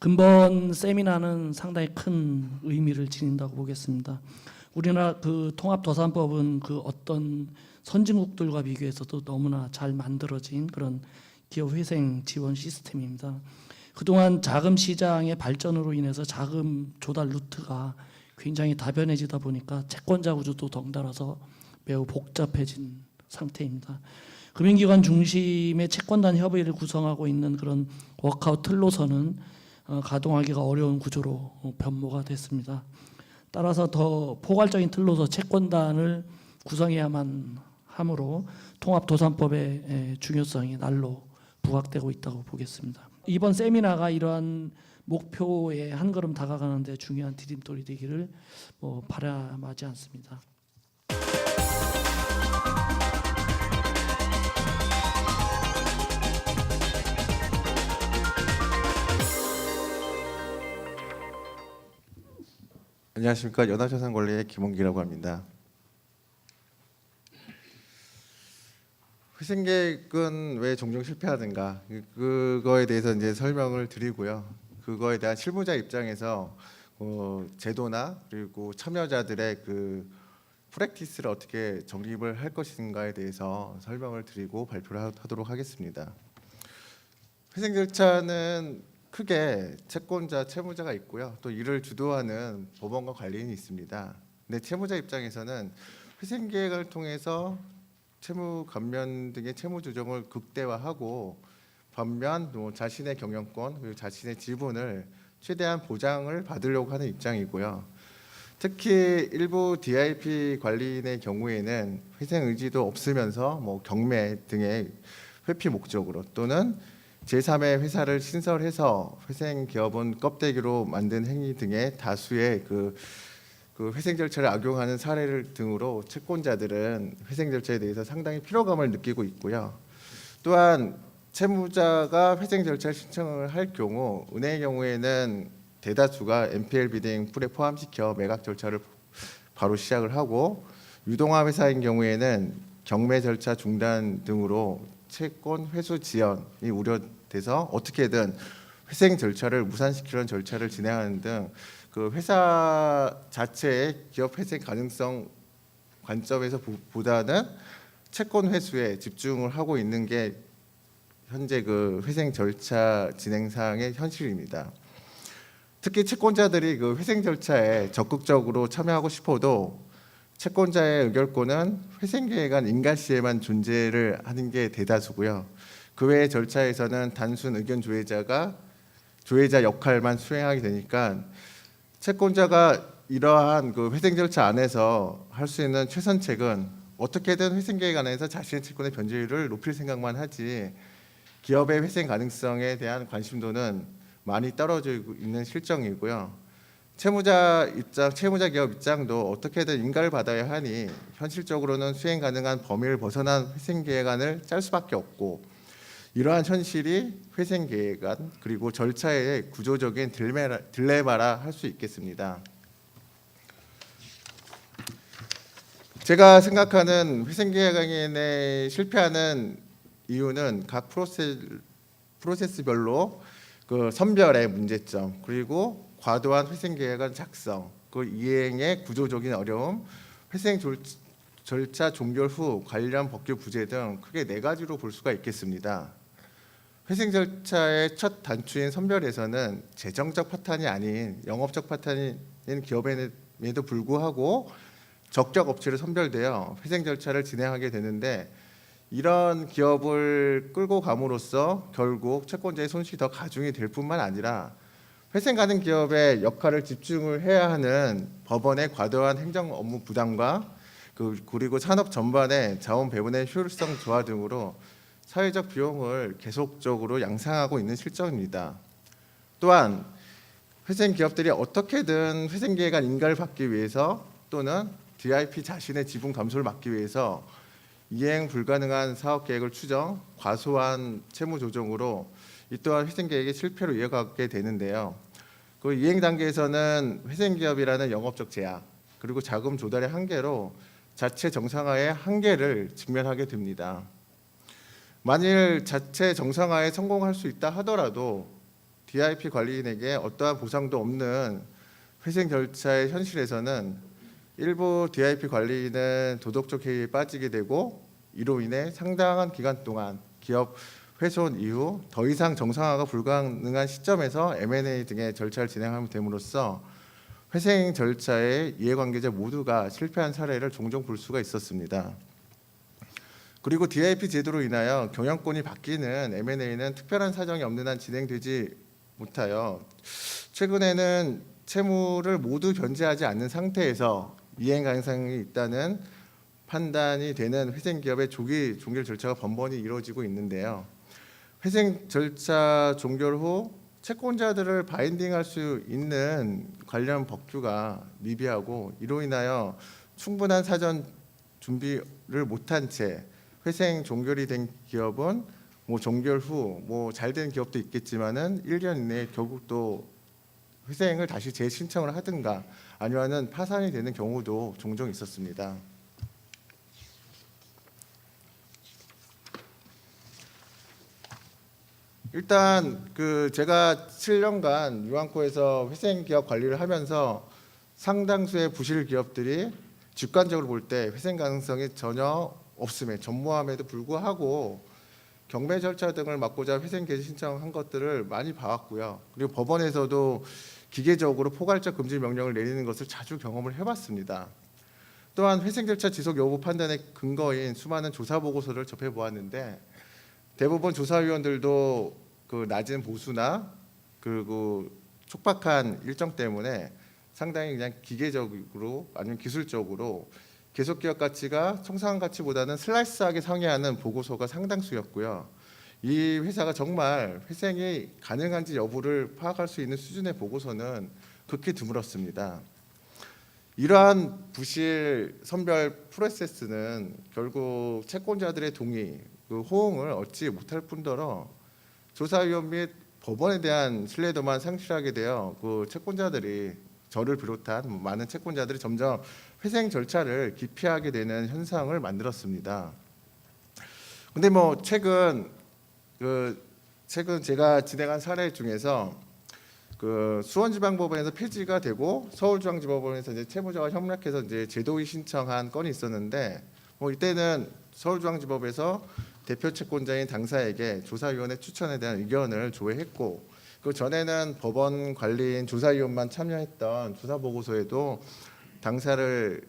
근본 세미나는 상당히 큰 의미를 지닌다고 보겠습니다. 우리나라 그 통합도산법은 그 어떤 선진국들과 비교해서도 너무나 잘 만들어진 그런 기업 회생 지원 시스템입니다. 그동안 자금 시장의 발전으로 인해서 자금 조달 루트가 굉장히 다변해지다 보니까 채권자 구조도 덩달아서 매우 복잡해진 상태입니다. 금융기관 중심의 채권단 협의를 구성하고 있는 그런 워크아웃 틀로서는 가동하기가 어려운 구조로 변모가 됐습니다. 따라서 더 포괄적인 틀로서 채권단을 구성해야만 하므로 통합도산법의 중요성이 날로 부각되고 있다고 보겠습니다. 이번 세미나가 이러한 목표에 한 걸음 다가가는 데 중요한 디딤돌이 되기를 바람하지 않습니다. 안녕하십니까. 연합자산관리의 김홍기라고 합니다. 회생계획은 왜 종종 실패하는가, 그거에 대해서 이제 설명을 드리고요. 그거에 대한 실무자 입장에서 제도나 그리고 참여자들의 그 프랙티스를 어떻게 정립을 할 것인가에 대해서 설명을 드리고 발표를 하도록 하겠습니다. 회생 절차는 크게 채권자, 채무자가 있고요. 또 이를 주도하는 법원과 관리인이 있습니다. 근데 채무자 입장에서는 회생 계획을 통해서 채무 감면 등의 채무 조정을 극대화하고 반면 자신의 경영권 그리고 자신의 지분을 최대한 보장을 받으려고 하는 입장이고요. 특히 일부 DIP 관리인의 경우에는 회생 의지도 없으면서 경매 등의 회피 목적으로 또는 제3의 회사를 신설해서 회생 기업은 껍데기로 만든 행위 등의 다수의 그 회생 절차를 악용하는 사례를 등으로 채권자들은 회생 절차에 대해서 상당히 피로감을 느끼고 있고요. 또한 채무자가 회생 절차 신청을 할 경우 은행의 경우에는 대다수가 NPL 비딩 풀에 포함시켜 매각 절차를 바로 시작을 하고 유동화 회사인 경우에는 경매 절차 중단 등으로 채권 회수 지연이 우려돼서 어떻게든 회생 절차를 무산시키려는 절차를 진행하는 등 그 회사 자체의 기업 회생 가능성 관점에서 보다는 채권 회수에 집중을 하고 있는 게 현재 그 회생 절차 진행상의 현실입니다. 특히 채권자들이 그 회생 절차에 적극적으로 참여하고 싶어도 채권자의 의결권은 회생계획안 인가 시에만 존재를 하는 게 대다수고요. 그 외의 절차에서는 단순 의견 조회자 역할만 수행하게 되니까 채권자가 이러한 그 회생 절차 안에서 할 수 있는 최선책은 어떻게든 회생계획 안에서 자신의 채권의 변제율을 높일 생각만 하지 기업의 회생 가능성에 대한 관심도는 많이 떨어져 있는 실정이고요. 채무자 기업 입장도 어떻게든 인가를 받아야 하니 현실적으로는 수행 가능한 범위를 벗어난 회생계획안을 짤 수밖에 없고 이러한 현실이 회생계획안 그리고 절차의 구조적인 딜레마라 할 수 있겠습니다. 제가 생각하는 회생계획안에 실패하는 이유는 각 프로세스별로 그 선별의 문제점 그리고 과도한 회생계획안 작성, 그 이행의 구조적인 어려움, 회생 절차 종결 후 관련 법규 부재 등 크게 4가지로 볼 수가 있겠습니다. 회생 절차의 첫 단추인 선별에서는 재정적 파탄이 아닌 영업적 파탄인 기업에도 불구하고 적격 업체로 선별되어 회생 절차를 진행하게 되는데 이런 기업을 끌고 감으로써 결국 채권자의 손실이 더 가중이 될 뿐만 아니라 회생 가능 기업의 역할을 집중을 해야 하는 법원의 과도한 행정 업무 부담과 그리고 산업 전반의 자원 배분의 효율성 저하 등으로 사회적 비용을 계속적으로 양상하고 있는 실정입니다. 또한 회생 기업들이 어떻게든 회생계획안 인가를 받기 위해서 또는 DIP 자신의 지분 감소를 막기 위해서 이행 불가능한 사업 계획을 추정, 과소한 채무 조정으로 이 또한 회생계획의 실패로 이어가게 되는데요. 그 이행 단계에서는 회생기업이라는 영업적 제약 그리고 자금 조달의 한계로 자체 정상화의 한계를 직면하게 됩니다. 만일 자체 정상화에 성공할 수 있다 하더라도 DIP 관리인에게 어떠한 보상도 없는 회생 절차의 현실에서는 일부 DIP 관리인은 도덕적 해이에 빠지게 되고 이로 인해 상당한 기간 동안 기업 훼손 이후 더 이상 정상화가 불가능한 시점에서 M&A 등의 절차를 진행하게 됨으로써 회생 절차의 이해관계자 모두가 실패한 사례를 종종 볼 수가 있었습니다. 그리고 DIP 제도로 인하여 경영권이 바뀌는 M&A는 특별한 사정이 없는 한 진행되지 못하여 최근에는 채무를 모두 변제하지 않는 상태에서 이행 가능성이 있다는 판단이 되는 회생 기업의 조기 종결 절차가 번번이 이루어지고 있는데요. 회생 절차 종결 후 채권자들을 바인딩할 수 있는 관련 법규가 미비하고 이로 인하여 충분한 사전 준비를 못한 채 회생 종결이 된 기업은 종결 후 잘 된 기업도 있겠지만은 1년 이내에 결국 또 회생을 다시 재신청을 하든가 아니면은 파산이 되는 경우도 종종 있었습니다. 일단 제가 7년간 유한코에서 회생 기업 관리를 하면서 상당수의 부실 기업들이 직관적으로 볼 때 회생 가능성이 전혀 없음에 전무함에도 불구하고 경매 절차 등을 막고자 회생 개시 신청한 것들을 많이 봐왔고요. 그리고 법원에서도 기계적으로 포괄적 금지 명령을 내리는 것을 자주 경험을 해봤습니다. 또한 회생 절차 지속 여부 판단의 근거인 수많은 조사 보고서를 접해 보았는데 대부분 조사위원들도 낮은 보수나 그리고 촉박한 일정 때문에 상당히 그냥 기계적으로 아니면 기술적으로 계속기업 가치가 청산 가치보다는 슬라이스하게 상회하는 보고서가 상당수였고요. 이 회사가 정말 회생이 가능한지 여부를 파악할 수 있는 수준의 보고서는 극히 드물었습니다. 이러한 부실 선별 프로세스는 결국 채권자들의 동의, 호응을 얻지 못할 뿐더러 조사위원 및 법원에 대한 신뢰도만 상실하게 되어 채권자들이 저를 비롯한 많은 채권자들이 점점 회생 절차를 기피하게 되는 현상을 만들었습니다. 근데 최근 제가 진행한 사례 중에서 수원지방법원에서 폐지가 되고 서울중앙지법원에서 이제 채무자와 협력해서 이제 제도의 신청한 건이 있었는데 이때는 서울중앙지법에서 대표 채권자인 당사에게 조사위원회 추천에 대한 의견을 조회했고 그 전에는 법원 관리인 조사위원만 참여했던 조사 보고서에도 당사를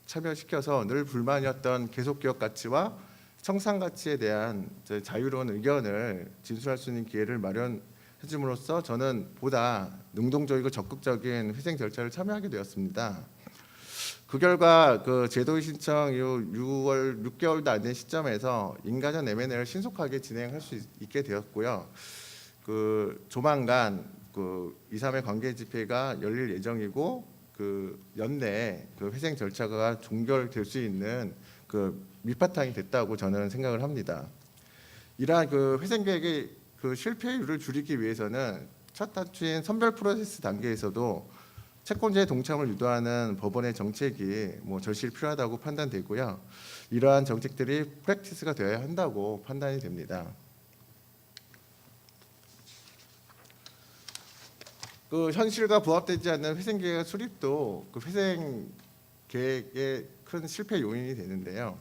참여시켜서 늘 불만이었던 계속기업 가치와 청산 가치에 대한 자유로운 의견을 진술할 수 있는 기회를 마련해줌으로써 저는 보다 능동적이고 적극적인 회생 절차를 참여하게 되었습니다. 그 결과 제도의 신청 이후 6개월도 안 된 시점에서 인가전 M&A를 신속하게 진행할 수 있게 되었고요. 조만간 2, 3회 관계 집회가 열릴 예정이고 연내에 회생 절차가 종결될 수 있는 밑바탕이 됐다고 저는 생각을 합니다. 이러한 회생 계획의 실패율을 줄이기 위해서는 첫 단추인 선별 프로세스 단계에서도 채권자의 동참을 유도하는 법원의 정책이 절실히 필요하다고 판단되고요. 이러한 정책들이 프랙티스가 되어야 한다고 판단이 됩니다. 현실과 부합되지 않는 회생 계획 수립도 회생 계획의 큰 실패 요인이 되는데요.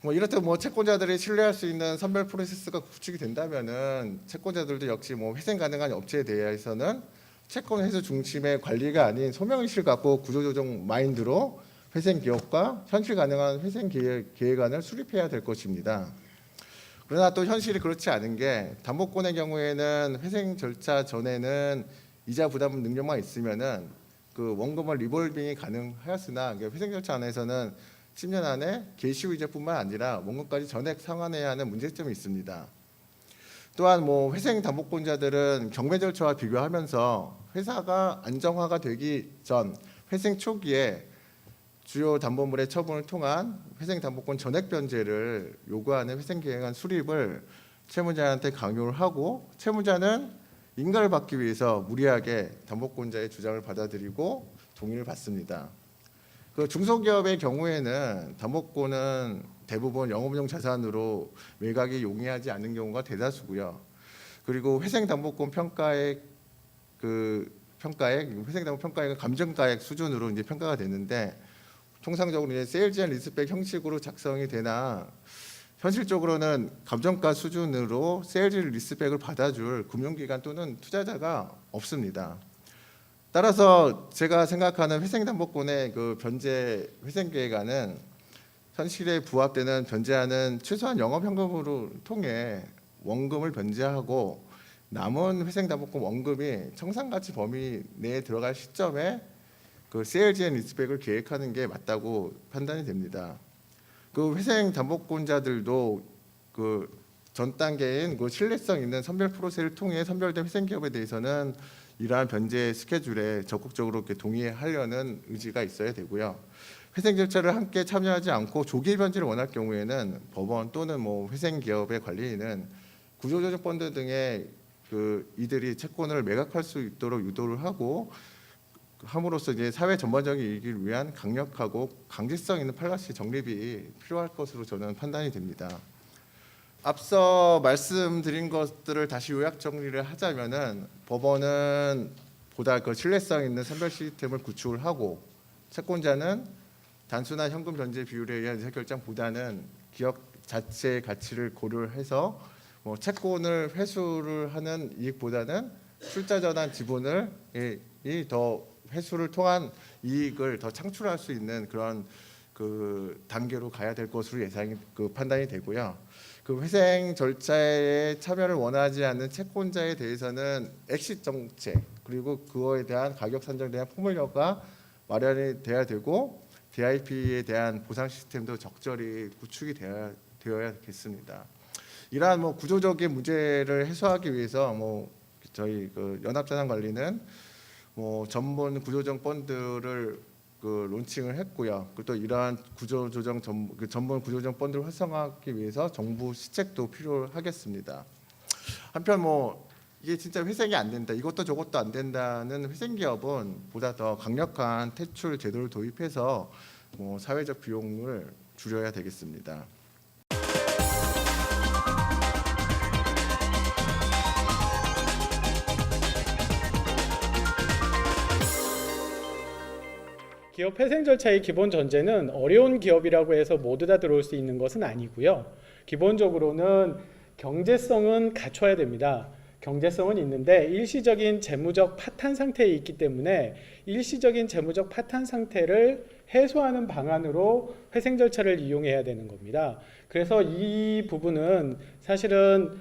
이렇듯 채권자들이 신뢰할 수 있는 선별 프로세스가 구축이 된다면은 채권자들도 역시 회생 가능한 업체에 대해서는 채권 회수 중심의 관리가 아닌 소명의식을 갖고 구조조정 마인드로 회생 기업과 현실 가능한 회생 계획안을 수립해야 될 것입니다. 그러나 또 현실이 그렇지 않은 게 담보권의 경우에는 회생 절차 전에는 이자 부담 능력만 있으면은 원금을 리볼빙이 가능하였으나 회생 절차 안에서는 10년 안에 개시 후 이자뿐만 아니라 원금까지 전액 상환해야 하는 문제점이 있습니다. 또한 회생 담보권자들은 경매 절차와 비교하면서 회사가 안정화가 되기 전 회생 초기에 주요 담보물의 처분을 통한 회생 담보권 전액 변제를 요구하는 회생 계획안 수립을 채무자한테 강요를 하고 채무자는 인가를 받기 위해서 무리하게 담보권자의 주장을 받아들이고 동의를 받습니다. 중소기업의 경우에는 담보권은 대부분 영업용 자산으로 매각이 용이하지 않은 경우가 대다수고요. 그리고 회생담보권 평가액 회생담보 평가액은 감정가액 수준으로 이제 평가가 되는데 통상적으로 이제 세일즈 앤 리스백 형식으로 작성이 되나 현실적으로는 감정가 수준으로 세일즈 리스백을 받아줄 금융기관 또는 투자자가 없습니다. 따라서 제가 생각하는 회생담보권의 그 변제 회생계획안은 현실에 부합되는 변제하는 최소한 영업현금으로 통해 원금을 변제하고 남은 회생담보권 원금이 청산가치 범위 내에 들어갈 시점에 그 세일즈 앤 리스백을 계획하는 게 맞다고 판단이 됩니다. 그 회생담보권자들도 그 전 단계인 그 신뢰성 있는 선별 프로세스를 통해 선별된 회생기업에 대해서는 이러한 변제 스케줄에 적극적으로 이렇게 동의하려는 의지가 있어야 되고요. 회생 절차를 함께 참여하지 않고 조기 변제를 원할 경우에는 법원 또는 뭐 회생기업의 관리인은 구조조정 펀드 등의 그 이들이 채권을 매각할 수 있도록 유도를 하고 함으로써 이제 사회 전반적인 이익을 위한 강력하고 강제성 있는 팔라시 정립이 필요할 것으로 저는 판단이 됩니다. 앞서 말씀드린 것들을 다시 요약 정리를 하자면은 법원은 보다 그 신뢰성 있는 선별 시스템을 구축을 하고 채권자는 단순한 현금 변제 비율에 의한 의사결정보다는 기업 자체의 가치를 고려해서 뭐 채권을 회수를 하는 이익보다는 출자 전환 지분을 더 회수를 통한 이익을 더 창출할 수 있는 그런 그 단계로 가야 될 것으로 예상이 판단이 되고요. 그 회생 절차에 참여를 원하지 않는 채권자에 대해서는 엑시트 정책 그리고 그거에 대한 가격 산정에 대한 포뮬러가 마련이 돼야 되고 DIP에 대한 보상 시스템도 적절히 구축이 되어야겠습니다. 이러한 뭐 구조적인 문제를 해소하기 위해서 뭐 저희 그 연합자산관리는 뭐 전문 구조조정 펀드를 그 론칭을 했고요. 그리고 또 이러한 전문 구조조정 펀드를 활성화하기 위해서 정부 시책도 필요하겠습니다. 한편 뭐 이게 진짜 회생이 안 된다, 이것도 저것도 안 된다는 회생기업은 보다 더 강력한 퇴출 제도를 도입해서 뭐 사회적 비용을 줄여야 되겠습니다. 기업 회생 절차의 기본 전제는 어려운 기업이라고 해서 모두 다 들어올 수 있는 것은 아니고요. 기본적으로는 경제성은 갖춰야 됩니다. 경제성은 있는데 일시적인 재무적 파탄 상태에 있기 때문에 일시적인 재무적 파탄 상태를 해소하는 방안으로 회생 절차를 이용해야 되는 겁니다. 그래서 이 부분은 사실은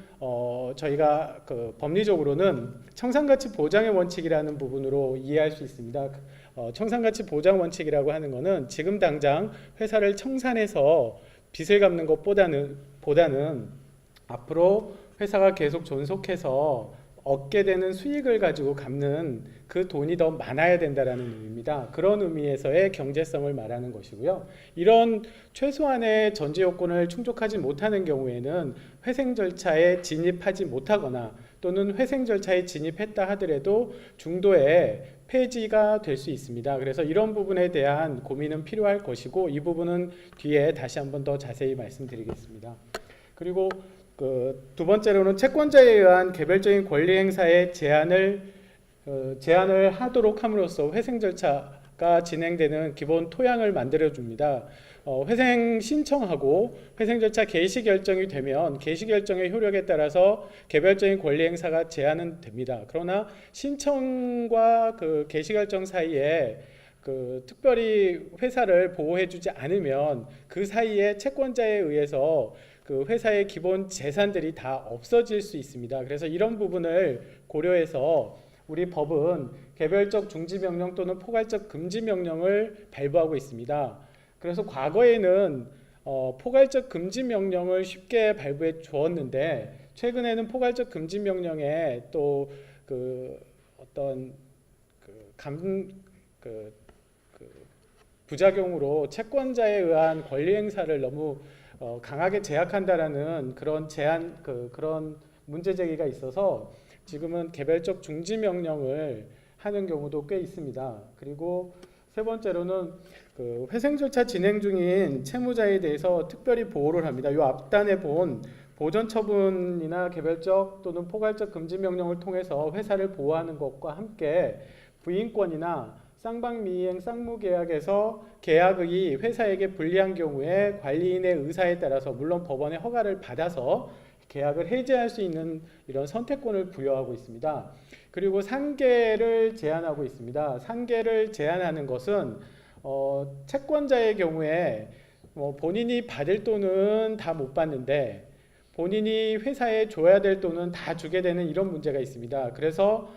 저희가 그 법리적으로는 청산가치 보장의 원칙이라는 부분으로 이해할 수 있습니다. 청산가치 보장 원칙이라고 하는 것은 지금 당장 회사를 청산해서 빚을 갚는 것보다는 앞으로 회사가 계속 존속해서 얻게 되는 수익을 가지고 갚는 그 돈이 더 많아야 된다라는 의미입니다. 그런 의미에서의 경제성을 말하는 것이고요. 이런 최소한의 전제 요건을 충족하지 못하는 경우에는 회생 절차에 진입하지 못하거나 또는 회생 절차에 진입했다 하더라도 중도에 폐지가 될 수 있습니다. 그래서 이런 부분에 대한 고민은 필요할 것이고 이 부분은 뒤에 다시 한번 더 자세히 말씀드리겠습니다. 그리고 두 번째로는 채권자에 의한 개별적인 권리 행사의 제한을 하도록 함으로써 회생 절차가 진행되는 기본 토양을 만들어 줍니다. 회생 신청하고 회생 절차 개시 결정이 되면 개시 결정의 효력에 따라서 개별적인 권리 행사가 제한은 됩니다. 그러나 신청과 그 개시 결정 사이에 특별히 회사를 보호해주지 않으면 그 사이에 채권자에 의해서 그 회사의 기본 재산들이 다 없어질 수 있습니다. 그래서 이런 부분을 고려해서 우리 법은 개별적 중지명령 또는 포괄적 금지명령을 발부하고 있습니다. 그래서 과거에는 포괄적 금지명령을 쉽게 발부해 주었는데 최근에는 포괄적 금지명령에 또 어떤 부작용으로 채권자에 의한 권리 행사를 너무 강하게 제약한다라는 그런 그런 문제 제기가 있어서 지금은 개별적 중지 명령을 하는 경우도 꽤 있습니다. 그리고 세 번째로는 회생 절차 진행 중인 채무자에 대해서 특별히 보호를 합니다. 이 앞단에 본 보전 처분이나 개별적 또는 포괄적 금지 명령을 통해서 회사를 보호하는 것과 함께 부인권이나 쌍방미행 쌍무계약에서 계약이 회사에게 불리한 경우에 관리인의 의사에 따라서 물론 법원의 허가를 받아서 계약을 해지할 수 있는 이런 선택권을 부여하고 있습니다. 그리고 상계를 제한하고 있습니다. 상계를 제한하는 것은 채권자의 경우에 본인이 받을 돈은 다 못 받는데 본인이 회사에 줘야 될 돈은 다 주게 되는 이런 문제가 있습니다. 그래서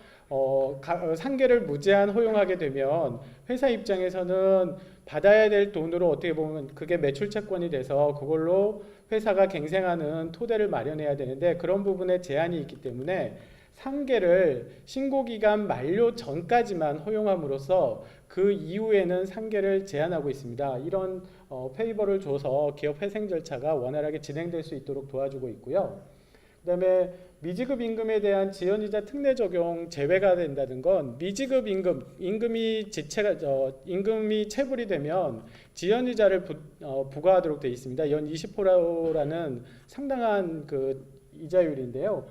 상계를 무제한 허용하게 되면 회사 입장에서는 받아야 될 돈으로 어떻게 보면 그게 매출 채권이 돼서 그걸로 회사가 갱생하는 토대를 마련해야 되는데 그런 부분에 제한이 있기 때문에 상계를 신고기간 만료 전까지만 허용함으로써 그 이후에는 상계를 제한하고 있습니다. 이런 페이버를 줘서 기업 회생 절차가 원활하게 진행될 수 있도록 도와주고 있고요. 그다음에 미지급 임금에 대한 지연이자 특례 적용 제외가 된다는 건 미지급 임금이 체불이 되면 지연이자를 부과하도록 되어 있습니다. 연 20%라는 상당한 그 이자율인데요.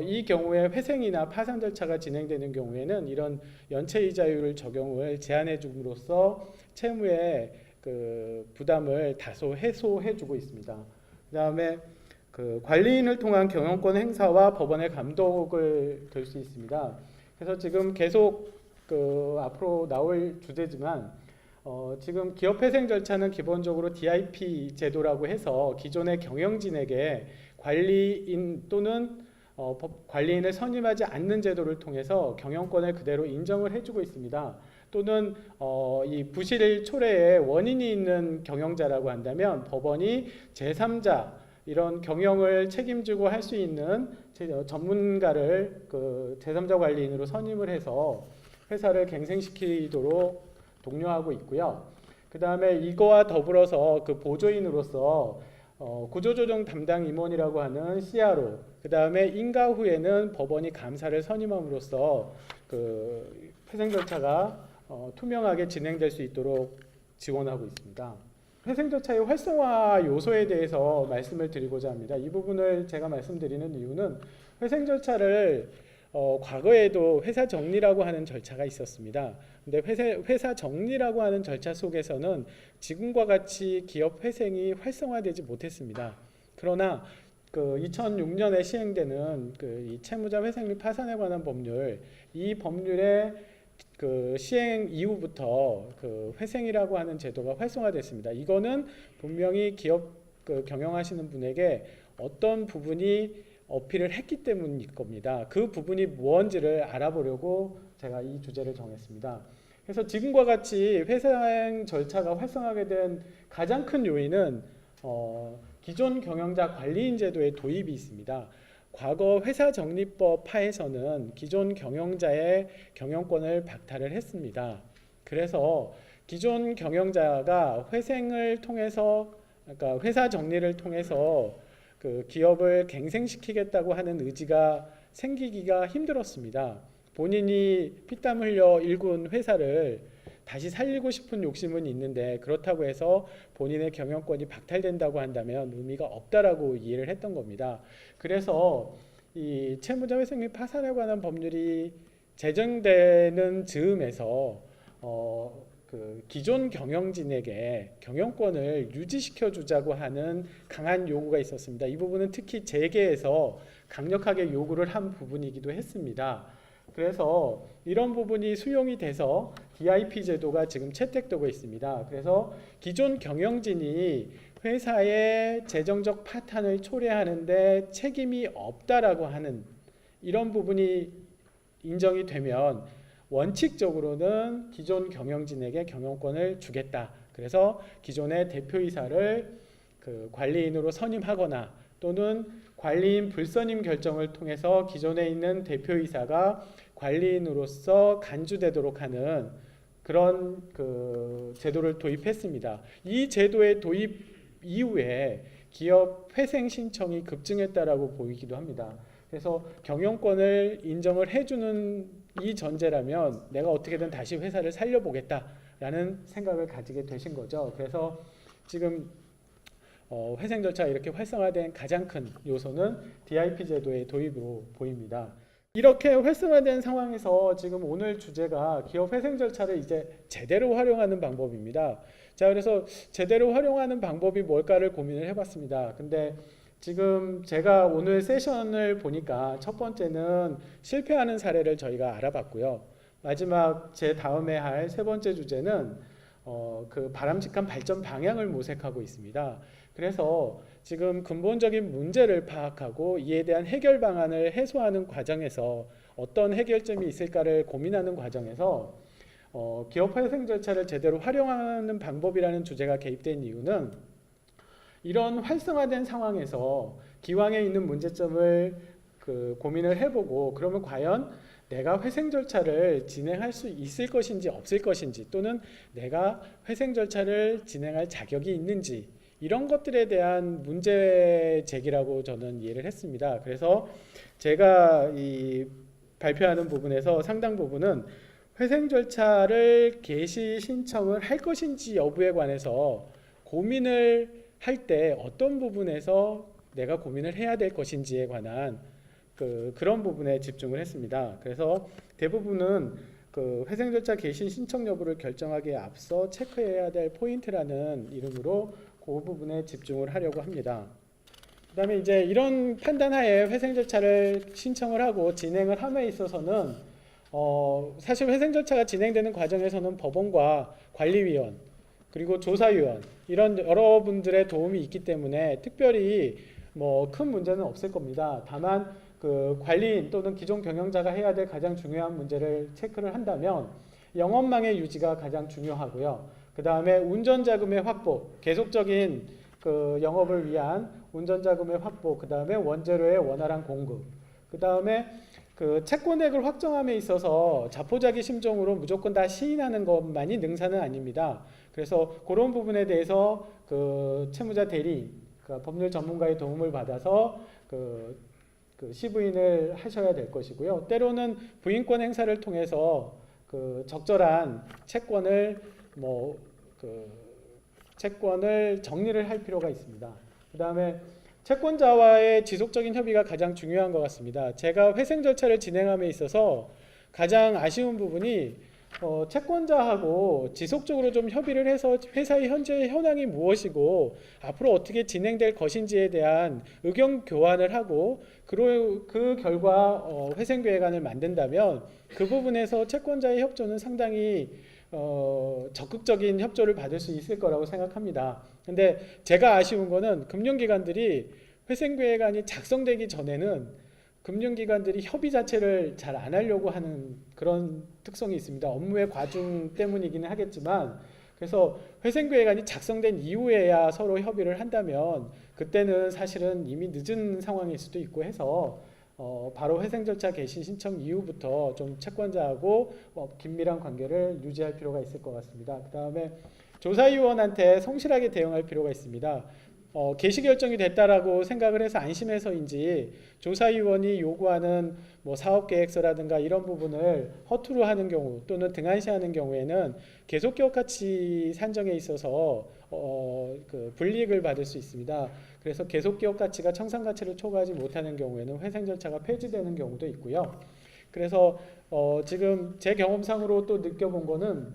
이 경우에 회생이나 파산 절차가 진행되는 경우에는 이런 연체 이자율을 적용을 제한해 줌으로써 채무의 그 부담을 다소 해소해 주고 있습니다. 그다음에 그 관리인을 통한 경영권 행사와 법원의 감독을 될 수 있습니다. 그래서 지금 계속 그 앞으로 나올 주제지만 지금 기업회생 절차는 기본적으로 DIP 제도라고 해서 기존의 경영진에게 관리인 또는 관리인을 선임하지 않는 제도를 통해서 경영권을 그대로 인정을 해주고 있습니다. 또는 이 부실 초래에 원인이 있는 경영자라고 한다면 법원이 제3자 이런 경영을 책임지고 할 수 있는 전문가를 그 제3자 관리인으로 선임을 해서 회사를 갱생시키도록 독려하고 있고요. 그 다음에 이거와 더불어서 그 보조인으로서 구조조정 담당 임원이라고 하는 CRO, 그 다음에 인가 후에는 법원이 감사를 선임함으로써 그 회생 절차가 투명하게 진행될 수 있도록 지원하고 있습니다. 회생 절차의 활성화 요소에 대해서 말씀을 드리고자 합니다. 이 부분을 제가 말씀드리는 이유는 회생 절차를 과거에도 회사 정리라고 하는 절차가 있었습니다. 근데 회사 정리라고 하는 절차 속에서는 지금과 같이 기업 회생이 활성화되지 못했습니다. 그러나 그 2006년에 시행되는 그 이 채무자 회생 및 파산에 관한 법률, 이 법률의 그 시행 이후부터 그 회생이라고 하는 제도가 활성화됐습니다. 이거는 분명히 기업 그 경영하시는 분에게 어떤 부분이 어필을 했기 때문일 겁니다. 그 부분이 무언지를 알아보려고 제가 이 주제를 정했습니다. 그래서 지금과 같이 회생 절차가 활성화하게 된 가장 큰 요인은 기존 경영자 관리인 제도의 도입이 있습니다. 과거 회사정리법 하에서는 기존 경영자의 경영권을 박탈을 했습니다. 그래서 기존 경영자가 회생을 통해서, 그러니까 회사 정리를 통해서 그 기업을 갱생시키겠다고 하는 의지가 생기기가 힘들었습니다. 본인이 피땀 흘려 일군 회사를 다시 살리고 싶은 욕심은 있는데 그렇다고 해서 본인의 경영권이 박탈된다고 한다면 의미가 없다라고 이해를 했던 겁니다. 그래서 이 채무자 회생 및 파산에 관한 법률이 제정되는 즈음에서 그 기존 경영진에게 경영권을 유지시켜 주자고 하는 강한 요구가 있었습니다. 이 부분은 특히 재계에서 강력하게 요구를 한 부분이기도 했습니다. 그래서 이런 부분이 수용이 돼서 DIP 제도가 지금 채택되고 있습니다. 그래서 기존 경영진이 회사의 재정적 파탄을 초래하는데 책임이 없다라고 하는 이런 부분이 인정이 되면 원칙적으로는 기존 경영진에게 경영권을 주겠다. 그래서 기존의 대표이사를 그 관리인으로 선임하거나 또는 관리인 불선임 결정을 통해서 기존에 있는 대표이사가 관리인으로서 간주되도록 하는 그런 그 제도를 도입했습니다. 이 제도의 도입 이후에 기업 회생 신청이 급증했다라고 보이기도 합니다. 그래서 경영권을 인정을 해주는 이 전제라면 내가 어떻게든 다시 회사를 살려보겠다라는 생각을 가지게 되신 거죠. 그래서 지금 회생 절차가 이렇게 활성화된 가장 큰 요소는 DIP 제도의 도입으로 보입니다. 이렇게 활성화된 상황에서 지금 오늘 주제가 기업 회생 절차를 이제 제대로 활용하는 방법입니다. 자, 그래서 제대로 활용하는 방법이 뭘까를 고민을 해봤습니다. 근데 지금 제가 오늘 세션을 보니까 첫 번째는 실패하는 사례를 저희가 알아봤고요. 마지막 제 다음에 할 세 번째 주제는 그 바람직한 발전 방향을 모색하고 있습니다. 그래서 지금 근본적인 문제를 파악하고 이에 대한 해결 방안을 해소하는 과정에서 어떤 해결점이 있을까를 고민하는 과정에서 기업 회생 절차를 제대로 활용하는 방법이라는 주제가 개입된 이유는 이런 활성화된 상황에서 기왕에 있는 문제점을 고민을 해보고 그러면 과연 내가 회생 절차를 진행할 수 있을 것인지 없을 것인지 또는 내가 회생 절차를 진행할 자격이 있는지 이런 것들에 대한 문제 제기라고 저는 이해를 했습니다. 그래서 제가 이 발표하는 부분에서 상당 부분은 회생 절차를 개시 신청을 할 것인지 여부에 관해서 고민을 할 때 어떤 부분에서 내가 고민을 해야 될 것인지에 관한 그런 부분에 집중을 했습니다. 그래서 대부분은 회생 절차 개시 신청 여부를 결정하기에 앞서 체크해야 될 포인트라는 이름으로 그 부분에 집중을 하려고 합니다. 그 다음에 이제 이런 판단하에 회생 절차를 신청을 하고 진행을 함에 있어서는 사실 회생 절차가 진행되는 과정에서는 법원과 관리위원 그리고 조사위원 이런 여러분들의 도움이 있기 때문에 특별히 뭐 큰 문제는 없을 겁니다. 다만 그 관리인 또는 기존 경영자가 해야 될 가장 중요한 문제를 체크를 한다면 영업망의 유지가 가장 중요하고요. 그 다음에 운전자금의 확보, 계속적인 그 영업을 위한 운전자금의 확보, 그 다음에 원재료의 원활한 공급, 그 다음에 그 채권액을 확정함에 있어서 자포자기 심정으로 무조건 다 시인하는 것만이 능사는 아닙니다. 그래서 그런 부분에 대해서 그 채무자 대리, 그 법률 전문가의 도움을 받아서 그 시부인을 하셔야 될 것이고요. 때로는 부인권 행사를 통해서 그 적절한 채권을 채권을 정리를 할 필요가 있습니다. 그 다음에 채권자와의 지속적인 협의가 가장 중요한 것 같습니다. 제가 회생 절차를 진행함에 있어서 가장 아쉬운 부분이 채권자하고 지속적으로 좀 협의를 해서 회사의 현재 현황이 무엇이고 앞으로 어떻게 진행될 것인지에 대한 의견 교환을 하고 그 결과 회생 계획안을 만든다면 그 부분에서 채권자의 협조는 상당히 적극적인 협조를 받을 수 있을 거라고 생각합니다. 근데 제가 아쉬운 거는 금융기관들이 회생계획안이 작성되기 전에는 금융기관들이 협의 자체를 잘 안 하려고 하는 그런 특성이 있습니다. 업무의 과중 때문이기는 하겠지만 그래서 회생계획안이 작성된 이후에야 서로 협의를 한다면 그때는 사실은 이미 늦은 상황일 수도 있고 해서 바로 회생 절차 개시 신청 이후부터 좀 채권자하고 긴밀한 관계를 유지할 필요가 있을 것 같습니다. 그 다음에 조사위원한테 성실하게 대응할 필요가 있습니다. 개시 결정이 됐다라고 생각을 해서 안심해서인지 조사위원이 요구하는 뭐 사업계획서라든가 이런 부분을 허투루 하는 경우 또는 등한시하는 경우에는 계속기업가치 산정에 있어서 그 불이익을 받을 수 있습니다. 그래서 계속기업가치가 청산가치를 초과하지 못하는 경우에는 회생 절차가 폐지되는 경우도 있고요. 그래서 지금 제 경험상으로 또 느껴본 거는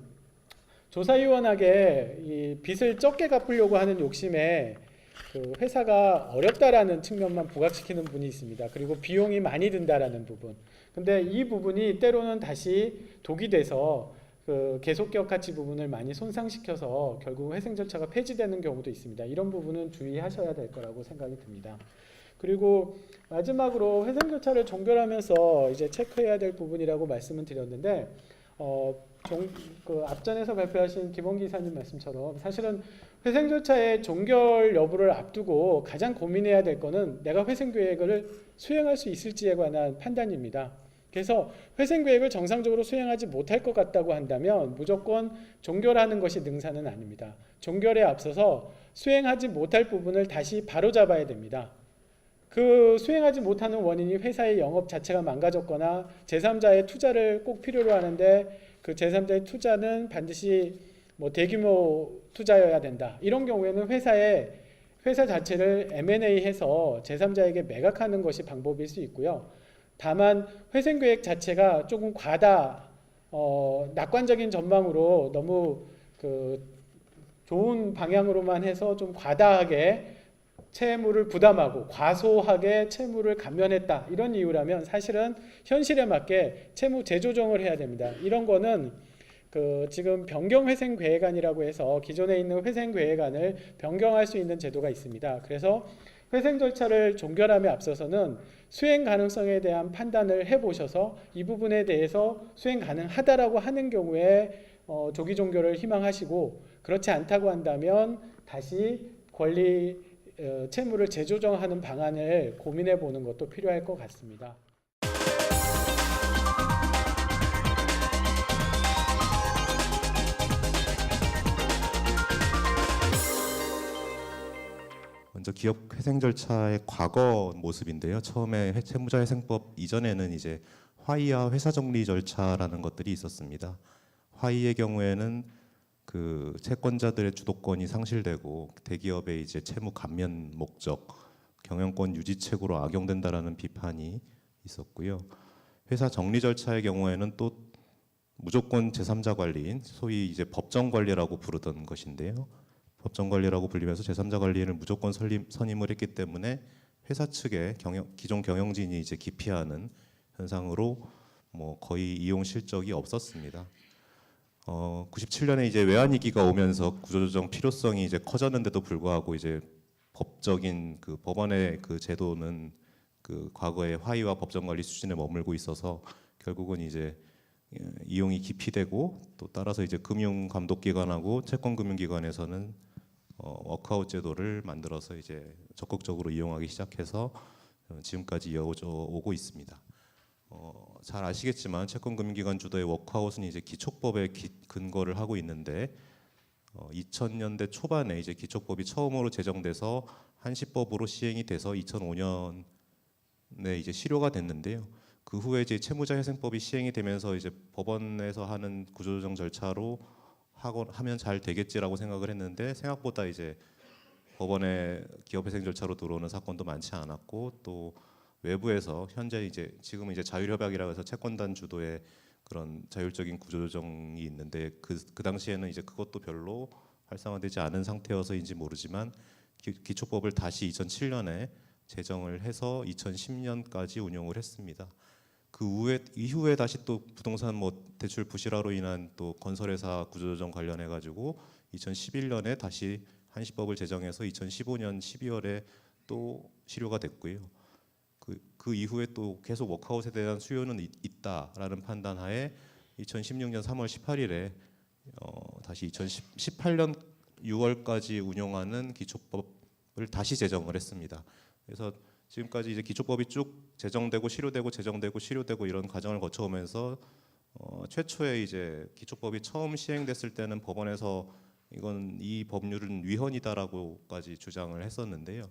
조사위원에게 이 빚을 적게 갚으려고 하는 욕심에 그 회사가 어렵다라는 측면만 부각시키는 분이 있습니다. 그리고 비용이 많이 든다라는 부분. 근데 이 부분이 때로는 다시 독이 돼서 그 계속기업 가치 부분을 많이 손상시켜서 결국 회생 절차가 폐지되는 경우도 있습니다. 이런 부분은 주의하셔야 될 거라고 생각이 듭니다. 그리고 마지막으로 회생 절차를 종결하면서 이제 체크해야 될 부분이라고 말씀을 드렸는데 그 앞전에서 발표하신 김원기 이사님 말씀처럼 사실은 회생 절차의 종결 여부를 앞두고 가장 고민해야 될 거는 내가 회생 계획을 수행할 수 있을지에 관한 판단입니다. 그래서 회생 계획을 정상적으로 수행하지 못할 것 같다고 한다면 무조건 종결하는 것이 능사는 아닙니다. 종결에 앞서서 수행하지 못할 부분을 다시 바로잡아야 됩니다. 그 수행하지 못하는 원인이 회사의 영업 자체가 망가졌거나 제3자의 투자를 꼭 필요로 하는데 그 제3자의 투자는 반드시 뭐 대규모 투자여야 된다. 이런 경우에는 회사의 회사 자체를 M&A해서 제3자에게 매각하는 것이 방법일 수 있고요. 다만 회생 계획 자체가 조금 낙관적인 전망으로 너무 좋은 방향으로만 해서 좀 과다하게 채무를 부담하고 과소하게 채무를 감면했다 이런 이유라면 사실은 현실에 맞게 채무 재조정을 해야 됩니다. 이런 거는 지금 변경 회생 계획안이라고 해서 기존에 있는 회생 계획안을 변경할 수 있는 제도가 있습니다. 그래서 회생 절차를 종결함에 앞서서는 수행 가능성에 대한 판단을 해보셔서 이 부분에 대해서 수행 가능하다라고 하는 경우에 조기 종결을 희망하시고, 그렇지 않다고 한다면 다시 채무를 재조정하는 방안을 고민해 보는 것도 필요할 것 같습니다. 먼저 기업 회생 절차의 과거 모습인데요. 처음에 채무자 회생법 이전에는 이제 화의와 회사 정리 절차라는 것들이 있었습니다. 화의의 경우에는 그 채권자들의 주도권이 상실되고 대기업의 이제 채무 감면 목적, 경영권 유지책으로 악용된다라는 비판이 있었고요. 회사 정리 절차의 경우에는 또 무조건 제3자 관리인 소위 이제 법정 관리라고 부르던 것인데요. 법정 관리라고 불리면서 제3자 관리인을 무조건 선임을 했기 때문에 회사 측의 기존 경영진이 이제 기피하는 현상으로 뭐 거의 이용 실적이 없었습니다. 97년에 이제 외환위기가 오면서 구조조정 필요성이 이제 커졌는데도 불구하고 이제 법적인 그 법원의 그 제도는 그 과거의 화의와 법정 관리 수준에 머물고 있어서 결국은 이제 이용이 기피되고, 또 따라서 이제 금융감독기관하고 채권금융기관에서는 워크아웃 제도를 만들어서 이제 적극적으로 이용하기 시작해서 지금까지 이어져 오고 있습니다. 잘 아시겠지만 채권금융기관 주도의 워크아웃은 이제 기촉법에 근거를 하고 있는데 2000년대 초반에 이제 기촉법이 처음으로 제정돼서 한시법으로 시행이 돼서 2005년에 이제 실효가 됐는데요. 그 후에 이제 채무자 회생법이 시행이 되면서 이제 법원에서 하는 구조조정 절차로 하면 잘 되겠지라고 생각을 했는데, 생각보다 이제 법원의 기업회생 절차로 들어오는 사건도 많지 않았고, 또 외부에서 현재 이제 지금은 이제 자율협약이라고 해서 채권단 주도의 그런 자율적인 구조조정이 있는데 그 당시에는 이제 그것도 별로 활성화되지 않은 상태여서인지 모르지만 기초법을 다시 2007년에 제정을 해서 2010년까지 운용을 했습니다. 그 이후에 다시 또 부동산 대출 부실화로 인한 또 건설회사 구조조정 관련해 가지고 2011년에 다시 한시법을 제정해서 2015년 12월에 또 실효가 됐고요. 그 이후에 또 계속 워크아웃에 대한 수요는 있다라는 판단하에 2016년 3월 18일에 다시 2018년 6월까지 운용하는 기초법을 다시 제정을 했습니다. 그래서 지금까지 이제 기초법이 쭉 제정되고 실효되고 제정되고 실효되고 이런 과정을 거쳐오면서 최초에 이제 기초법이 처음 시행됐을 때는 법원에서 이 법률은 위헌이다라고까지 주장을 했었는데요.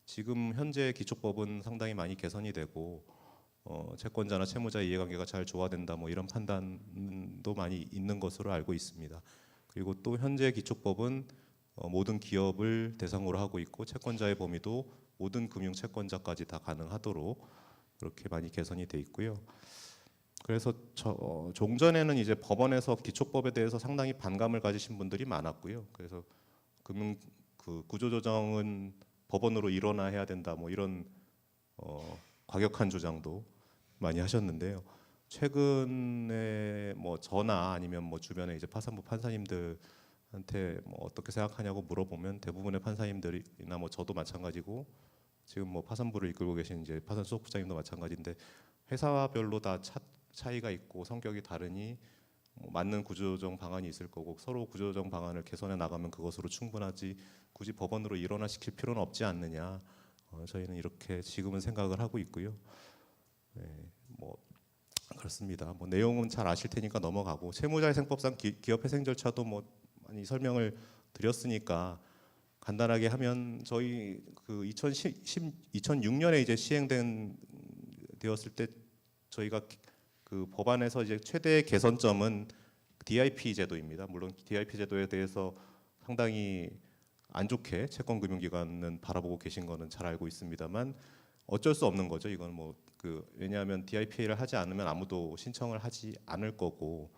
지금 현재 기초법은 상당히 많이 개선이 되고 채권자나 채무자 이해관계가 잘 조화된다 이런 판단도 많이 있는 것으로 알고 있습니다. 그리고 또 현재 기초법은 모든 기업을 대상으로 하고 있고 채권자의 범위도 모든 금융 채권자까지 다 가능하도록 그렇게 많이 개선이 돼 있고요. 그래서 종전에는 이제 법원에서 기초법에 대해서 상당히 반감을 가지신 분들이 많았고요. 그래서 구조조정은 법원으로 일어나야 된다 이런 과격한 주장도 많이 하셨는데요. 최근에 저나 아니면 주변에 이제 파산부 판사님들한테 어떻게 생각하냐고 물어보면 대부분의 판사님들이나 저도 마찬가지고 지금 파산부를 이끌고 계신 이제 파산 수석부장님도 마찬가지인데 회사별로 다 차이가 있고 성격이 다르니 맞는 구조조정 방안이 있을 거고 서로 구조조정 방안을 개선해 나가면 그것으로 충분하지 굳이 법원으로 일원화시킬 필요는 없지 않느냐. 저희는 이렇게 지금은 생각을 하고 있고요. 네, 그렇습니다. 내용은 잘 아실 테니까 넘어가고 채무자회생법상 기업회생 절차도 많이 설명을 드렸으니까 간단하게 하면 저희 2006년에 이제 되었을 때 저희가 그 법안에서 이제 최대 개선점은 DIP 제도입니다. 물론 DIP 제도에 대해서 상당히 안 좋게 채권금융기관은 바라보고 계신 거는 잘 알고 있습니다만 어쩔 수 없는 거죠. 이건 뭐 왜냐하면 DIPA를 하지 않으면 아무도 신청을 하지 않을 거고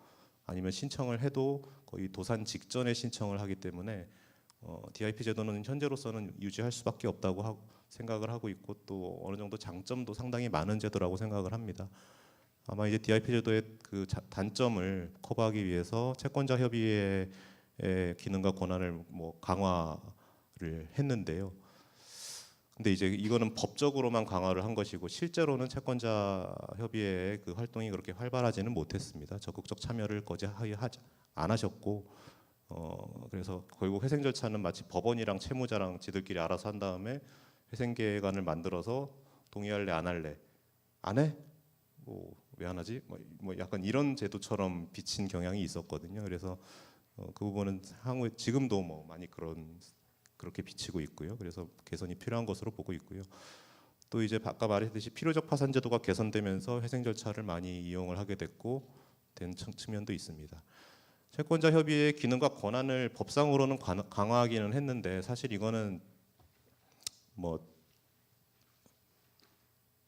아니면 신청을 해도 거의 도산 직전에 신청을 하기 때문에 DIP 제도는 현재로서는 유지할 수밖에 없다고 생각을 하고 있고 또 어느 정도 장점도 상당히 많은 제도라고 생각을 합니다. 아마 이제 DIP 제도의 그 단점을 커버하기 위해서 채권자 협의회의 기능과 권한을 뭐 강화를 했는데요. 근데 이제 이거는 법적으로만 강화를 한 것이고 실제로는 채권자 협의회의 그 활동이 그렇게 활발하지는 못했습니다. 적극적 참여를 거의 안 하셨고 그래서 결국 회생 절차는 마치 법원이랑 채무자랑 지들끼리 알아서 한 다음에 회생계획안을 만들어서 동의할래 안 할래 안 해? 뭐 왜 안 하지? 뭐 약간 이런 제도처럼 비친 경향이 있었거든요. 그래서 그 부분은 향후에 지금도 뭐 많이 그렇게 비치고 있고요. 그래서 개선이 필요한 것으로 보고 있고요. 또 이제 아까 말했듯이 필요적 파산 제도가 개선되면서 회생 절차를 많이 이용을 하게 됐고 된 측면도 있습니다. 채권자 협의회의 기능과 권한을 법상으로는 강화하기는 했는데 사실 이거는 뭐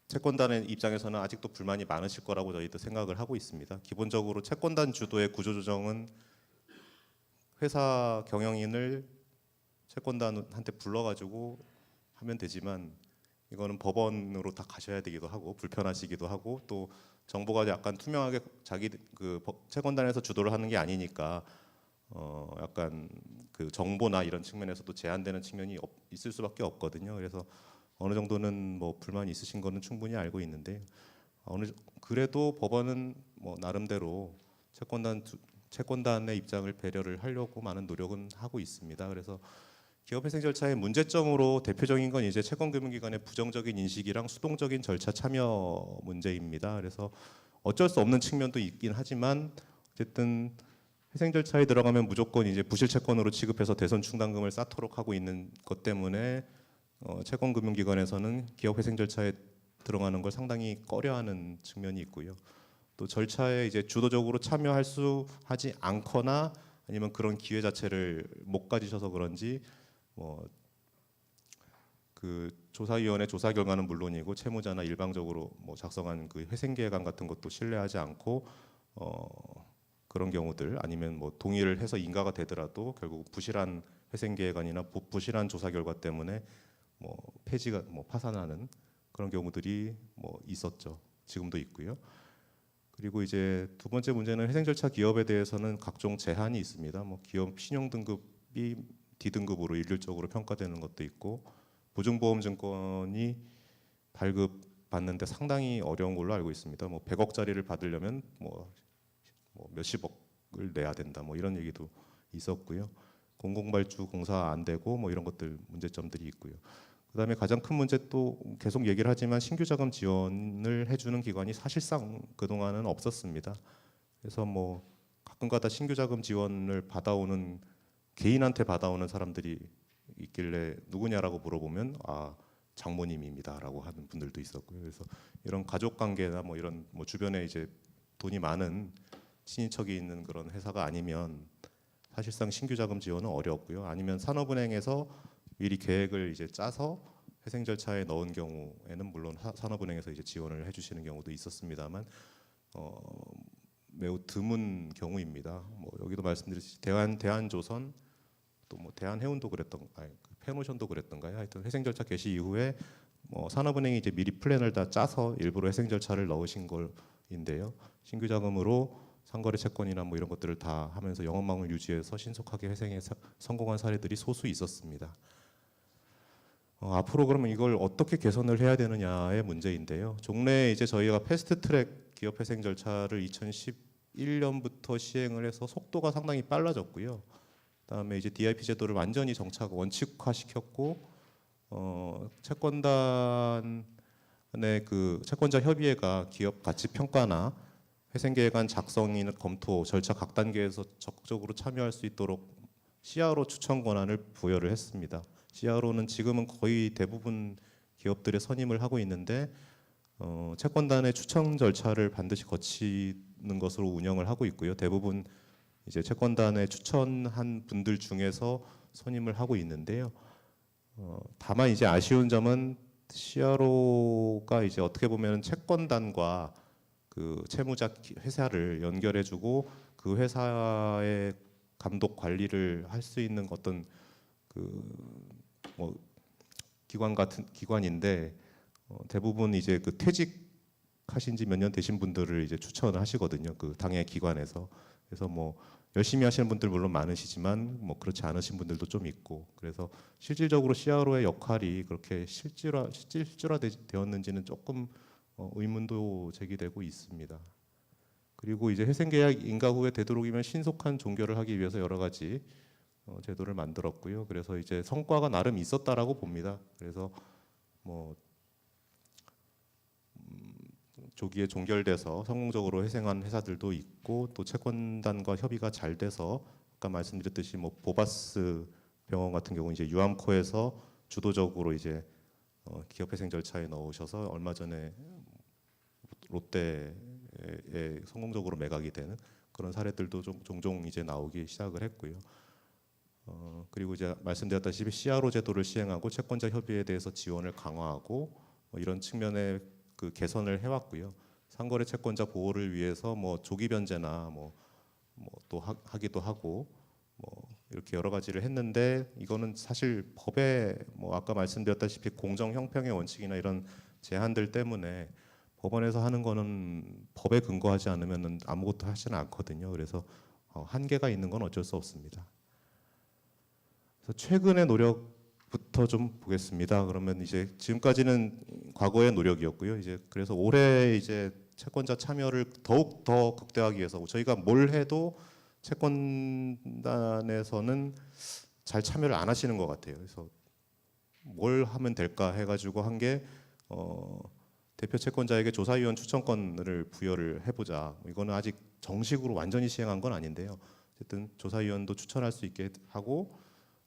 채권단의 입장에서는 아직도 불만이 많으실 거라고 저희도 생각을 하고 있습니다. 기본적으로 채권단 주도의 구조조정은 회사 경영인을 채권단한테 불러가지고 하면 되지만 이거는 법원으로 다 가셔야 되기도 하고 불편하시기도 하고 또 정보가 약간 투명하게 자기 그 채권단에서 주도를 하는 게 아니니까 약간 그 정보나 이런 측면에서도 제한되는 측면이 있을 수밖에 없거든요. 그래서 어느 정도는 뭐 불만이 있으신 거는 충분히 알고 있는데 그래도 법원은 뭐 나름대로 채권단의 입장을 배려를 하려고 많은 노력은 하고 있습니다. 그래서 기업회생 절차의 문제점으로 대표적인 건 이제 채권금융기관의 부정적인 인식이랑 수동적인 절차 참여 문제입니다. 그래서 어쩔 수 없는 측면도 있긴 하지만 어쨌든 회생 절차에 들어가면 무조건 이제 부실 채권으로 취급해서 대손 충당금을 쌓도록 하고 있는 것 때문에 채권금융기관에서는 기업회생 절차에 들어가는 걸 상당히 꺼려하는 측면이 있고요. 또 절차에 이제 주도적으로 하지 않거나 아니면 그런 기회 자체를 못 가지셔서 그런지 그 조사위원회 조사 결과는 물론이고 채무자나 일방적으로 뭐 작성한 그 회생계획안 같은 것도 신뢰하지 않고 그런 경우들 아니면 뭐 동의를 해서 인가가 되더라도 결국 부실한 회생계획안이나 부실한 조사 결과 때문에 뭐 폐지가 파산하는 그런 경우들이 뭐 있었죠. 지금도 있고요. 그리고 이제 두 번째 문제는 회생 절차 기업에 대해서는 각종 제한이 있습니다. 뭐 기업 신용 등급이 D등급으로 일률적으로 평가되는 것도 있고 보증보험증권이 발급받는데 상당히 어려운 걸로 알고 있습니다. 뭐 100억짜리를 받으려면 뭐 몇십억을 내야 된다. 뭐 이런 얘기도 있었고요. 공공발주 공사 안 되고 뭐 이런 것들 문제점들이 있고요. 그다음에 가장 큰 문제 또 계속 얘기를 하지만 신규 자금 지원을 해주는 기관이 사실상 그동안은 없었습니다. 그래서 뭐 가끔가다 신규 자금 지원을 받아오는 개인한테 받아오는 사람들이 있길래 누구냐라고 물어보면 장모님입니다라고 하는 분들도 있었고요. 그래서 이런 가족 관계나 뭐 이런 뭐 주변에 이제 돈이 많은 친인척이 있는 그런 회사가 아니면 사실상 신규 자금 지원은 어렵고요. 아니면 산업은행에서 미리 계획을 이제 짜서 회생 절차에 넣은 경우에는 물론 산업은행에서 이제 지원을 해주시는 경우도 있었습니다만 매우 드문 경우입니다. 뭐 여기도 말씀드렸듯이 대한조선 또 뭐 대한해운도 페노션도 그랬던가요. 하여튼 회생 절차 개시 이후에 산업은행이 이제 미리 플랜을 다 짜서 일부러 회생 절차를 넣으신 걸인데요. 신규 자금으로 상거래 채권이나 뭐 이런 것들을 다 하면서 영업망을 유지해서 신속하게 회생에 성공한 사례들이 소수 있었습니다. 앞으로 그러면 이걸 어떻게 개선을 해야 되느냐의 문제인데요. 종래에 이제 저희가 패스트트랙 기업회생 절차를 2011년부터 시행을 해서 속도가 상당히 빨라졌고요. 그다음에 이제 DIP 제도를 완전히 원칙화시켰고 채권단의 그 채권자 협의회가 기업 가치 평가나 회생계획안 작성이나 검토 절차 각 단계에서 적극적으로 참여할 수 있도록 CRO 추천 권한을 부여를 했습니다. CRO는 지금은 거의 대부분 기업들의 선임을 하고 있는데 채권단의 추천 절차를 반드시 거치는 것으로 운영을 하고 있고요. 대부분 이제 채권단에 추천한 분들 중에서 선임을 하고 있는데요. 다만 이제 아쉬운 점은 CRO가 이제 어떻게 보면 채권단과 그 채무자 회사를 연결해주고 그 회사의 감독 관리를 할 수 있는 어떤 그 뭐 기관 같은 기관인데 대부분 이제 그 퇴직하신 지 몇 년 되신 분들을 이제 추천을 하시거든요. 그 당의 기관에서. 그래서 뭐 열심히 하시는 분들 물론 많으시지만 뭐 그렇지 않으신 분들도 좀 있고, 그래서 실질적으로 CRO의 역할이 그렇게 실질화되었는지는 조금 의문도 제기되고 있습니다. 그리고 이제 회생계약 인가 후에 되도록이면 신속한 종결을 하기 위해서 여러 가지 제도를 만들었고요. 그래서 이제 성과가 나름 있었다라고 봅니다. 그래서 뭐 조기에 종결돼서 성공적으로 회생한 회사들도 있고, 또 채권단과 협의가 잘 돼서 아까 말씀드렸듯이 뭐 보바스 병원 같은 경우 이제 유암코에서 주도적으로 이제 기업 회생 절차에 넣으셔서 얼마 전에 롯데에 성공적으로 매각이 되는 그런 사례들도 종종 이제 나오기 시작을 했고요. 그리고 이제 말씀드렸다시피 CRO 제도를 시행하고 채권자 협의에 대해서 지원을 강화하고 이런 측면의 그 개선을 해왔고요. 상거래 채권자 보호를 위해서 뭐 조기 변제나 뭐 또 하기도 하고 뭐 이렇게 여러 가지를 했는데, 이거는 사실 법에 뭐 아까 말씀드렸다시피 공정 형평의 원칙이나 이런 제한들 때문에 법원에서 하는 거는 법에 근거하지 않으면 아무것도 하지는 않거든요. 그래서 한계가 있는 건 어쩔 수 없습니다. 그래서 최근의 노력부터 좀 보겠습니다. 그러면 이제 지금까지는 과거의 노력이었고요. 이제 그래서 올해 이제 채권자 참여를 더욱 더 극대화하기 위해서 저희가 뭘 해도 채권단에서는 잘 참여를 안 하시는 것 같아요. 그래서 뭘 하면 될까 해가지고 한 게 대표 채권자에게 조사위원 추천권을 부여를 해보자. 이거는 아직 정식으로 완전히 시행한 건 아닌데요. 어쨌든 조사위원도 추천할 수 있게 하고,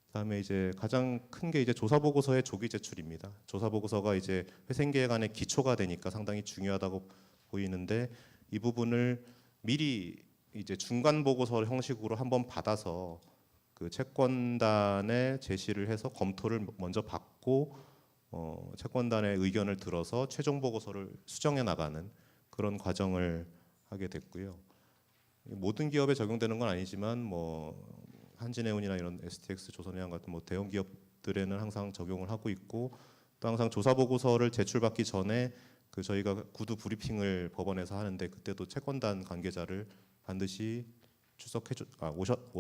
그다음에 이제 가장 큰 게 이제 조사 보고서의 조기 제출입니다. 조사 보고서가 이제 회생계획안의 기초가 되니까 상당히 중요하다고 보이는데, 이 부분을 미리 이제 중간 보고서 형식으로 한번 받아서 그 채권단에 제시를 해서 검토를 먼저 받고 채권단의 의견을 들어서 최종 보고서를 수정해 나가는 그런 과정을 하게 됐고요. 모든 기업에 적용되는 건 아니지만 뭐 한진해운이나 이런 STX, 조선해양 같은 뭐 대형 기업들에는 항상 적용을 하고 있고, 또 항상 조사 보고서를 제출받기 전에 그 저희가 구두 브리핑을 법원에서 하는데, 그때도 채권단 관계자를 반드시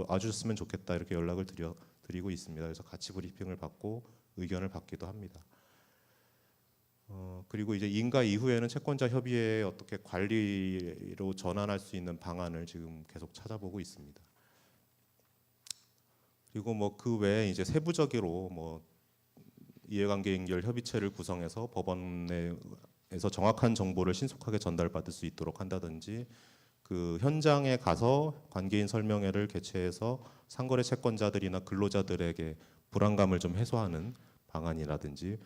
와주셨으면 좋겠다 이렇게 연락을 드리고 있습니다. 그래서 같이 브리핑을 받고 의견을 받기도 합니다. 그리고 이제 인가 이후에는 채권자 협의회에 어떻게 관리로 전환할 수 있는 방안을 지금 계속 찾아보고 있습니다. 그리고 뭐 그 외에 이제 세부적으로 뭐 이해관계 인결 협의체를 구성해서 법원에서 정확한 정보를 신속하게 전달받을 수 있도록 한다든지, 그 현장에 가서 관계인 설명회를 개최해서 상거래 채권자들이나 근로자들에게 불안감을 좀 해소하는 방안이라든지,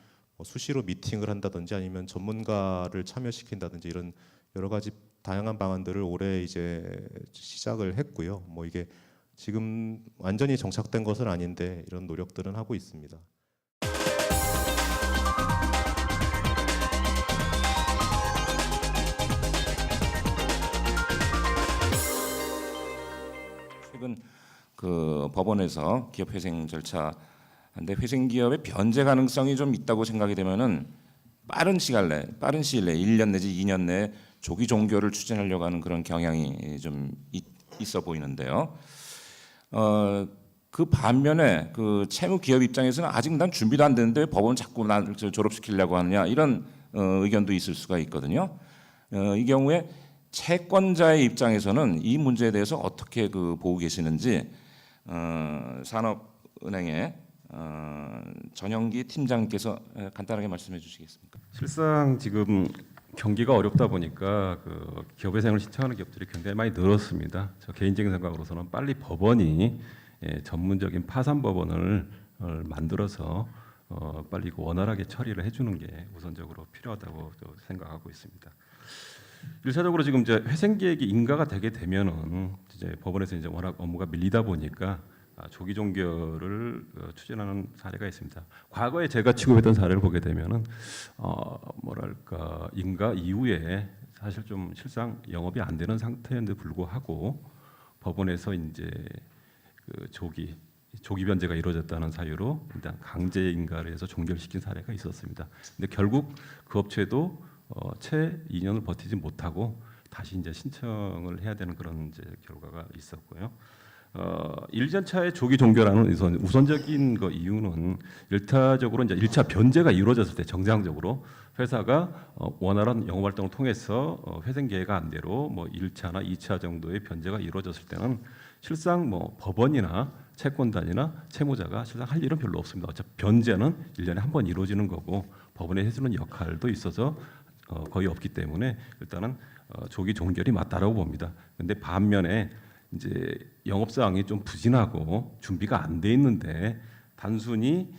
수시로 미팅을 한다든지 아니면 전문가를 참여시킨다든지, 이런 여러 가지 다양한 방안들을 올해 이제 시작을 했고요. 뭐 이게 지금 완전히 정착된 것은 아닌데 이런 노력들은 하고 있습니다. 최근 그 법원에서 기업 회생 절차인데 회생 기업의 변제 가능성이 좀 있다고 생각이 되면은 빠른 시일 내 1년 내지 2년 내에 조기 종결을 추진하려고 하는 그런 경향이 좀 있어 보이는데요. 그 반면에 그 채무 기업 입장에서는 아직 난 준비도 안 되는데 법원 자꾸 날 졸업시키려고 하느냐, 이런 의견도 있을 수가 있거든요. 이 경우에 채권자의 입장에서는 이 문제에 대해서 어떻게 그 보고 계시는지 산업은행의 전영기 팀장께서 간단하게 말씀해 주시겠습니까? 실상 지금 경기가 어렵다 보니까 그 기업회생을 신청하는 기업들이 굉장히 많이 늘었습니다. 저 개인적인 생각으로서는 빨리 법원이 전문적인 파산 법원을 만들어서 빨리 원활하게 처리를 해주는 게 우선적으로 필요하다고 생각하고 있습니다. 일차적으로 지금 이제 회생 계획이 인가가 되게 되면은 이제 법원에서 이제 워낙 업무가 밀리다 보니까 조기 종결을 추진하는 사례가 있습니다. 과거에 제가 취급했던 사례를 보게 되면은 뭐랄까 인가 이후에 사실 좀 실상 영업이 안 되는 상태인데 불구하고 법원에서 이제 그 조기 변제가 이루어졌다는 사유로 일단 강제 인가를 해서 종결시킨 사례가 있었습니다. 근데 결국 그 업체도 채 2년을 버티지 못하고 다시 이제 신청을 해야 되는 그런 이제 결과가 있었고요. 1년차의 조기 종결하는 우선적인 거 이유는 일차적으로 이제 1차 변제가 이루어졌을 때 정상적으로 회사가 원활한 영업 활동을 통해서 회생 계획안대로 뭐 1차나 2차 정도의 변제가 이루어졌을 때는 실상 뭐 법원이나 채권단이나 채무자가 실상 할 일은 별로 없습니다. 어차피 변제는 1년에 한 번 이루어지는 거고 법원에 해주는 역할도 있어서 거의 없기 때문에 일단은 조기 종결이 맞다라고 봅니다. 근데 반면에 이제 영업 사항이 좀 부진하고 준비가 안 돼 있는데 단순히